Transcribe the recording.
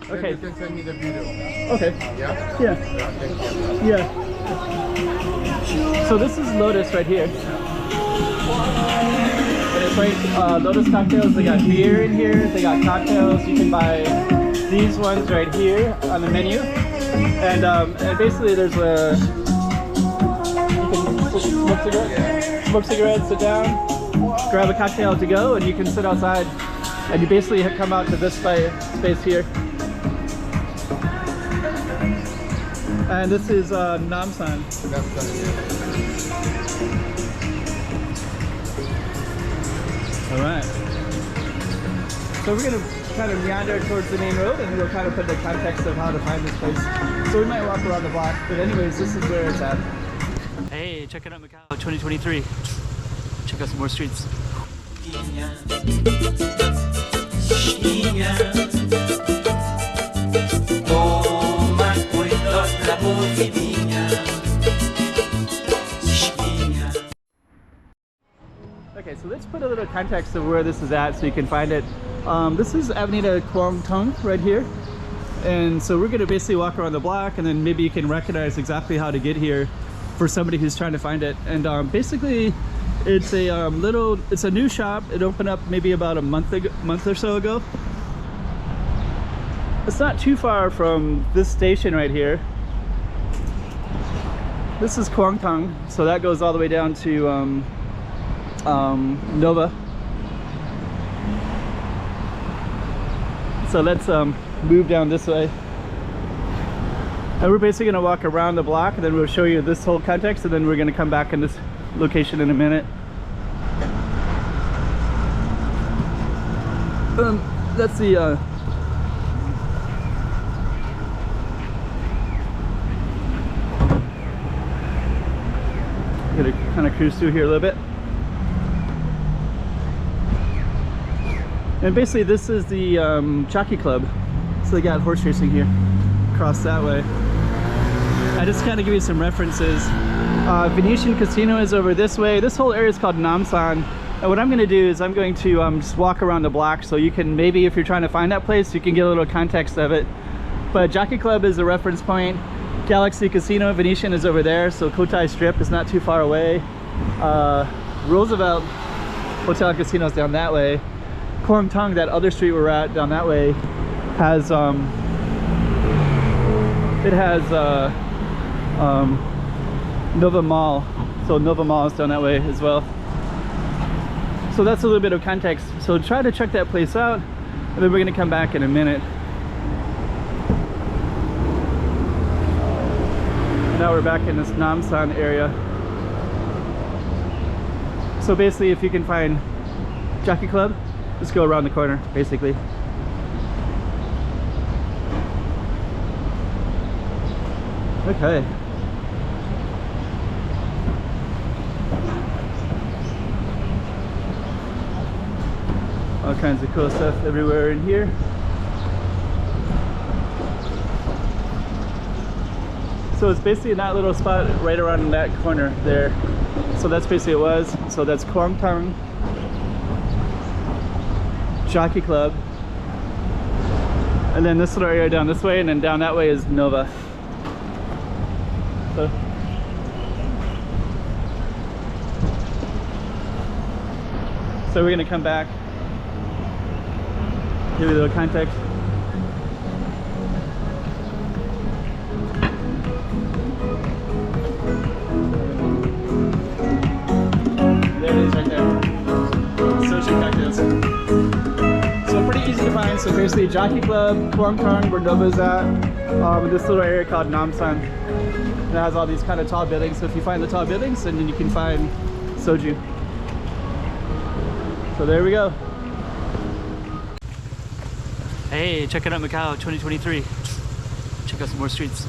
Okay. You can send me the video. Okay. Yeah? Yeah. Thank you. Yeah. So this is Lotus right here. And it's right, Lotus cocktails. They got beer in here. They got cocktails. You can buy these ones right here on the menu. And basically there's a, you can smoke cigarettes, sit down, grab a cocktail to go, and you can sit outside. And you basically come out to this space here. And this is Namsan. All right. So we're gonna kind of meander towards the main road, and we'll kind of put the context of how to find this place. So we might walk around the block, but anyways, this is where it's at. Hey, check it out, Macau 2023. Check out some more streets. Okay, so let's put a little context of where this is at so you can find it. This is Avenida Quang Tung right here. And so we're gonna basically walk around the block, and then maybe you can recognize exactly how to get here for somebody who's trying to find it. And basically it's a it's a new shop. It opened up maybe about a month or so ago. It's not too far from this station right here. This is Quang Tung, so that goes all the way down to Nova. So let's move down this way. And we're basically gonna walk around the block, and then we'll show you this whole context, and then we're gonna come back in this location in a minute. That's the I'm gonna kind of cruise through here a little bit. And basically this is the jockey club. So they got horse racing here, across that way. I just kind of give you some references. Venetian Casino is over this way. This whole area is called Namsan. And what I'm going to do is I'm going to just walk around the block, so you can, maybe if you're trying to find that place, you can get a little context of it. But Jockey Club is a reference point. Galaxy Casino, Venetian is over there, so Cotai Strip is not too far away. Roosevelt Hotel and Casino is down that way. Quang Tung, that other street we're at down that way, has Nova Mall. So Nova Mall is down that way as well. So that's a little bit of context. So try to check that place out, and then we're going to come back in a minute. And now we're back in this Namsan area. So basically, if you can find Jockey Club, just go around the corner, basically. Okay. All kinds of cool stuff everywhere in here. So it's basically in that little spot right around in that corner there. So that's basically what it was. So that's Quang Tung Jockey Club. And then this little area down this way, and then down that way is Nova. So we're gonna come back, give you a little context. There it is right there. Sushi cocktails. So pretty easy to find. So basically Jockey Club, Quang Tung, where Nova's at, this little area called Namsan. It has all these kind of tall buildings. So if you find the tall buildings, then you can find soju. So there we go. Hey, check it out, Macau 2023. Check out some more streets.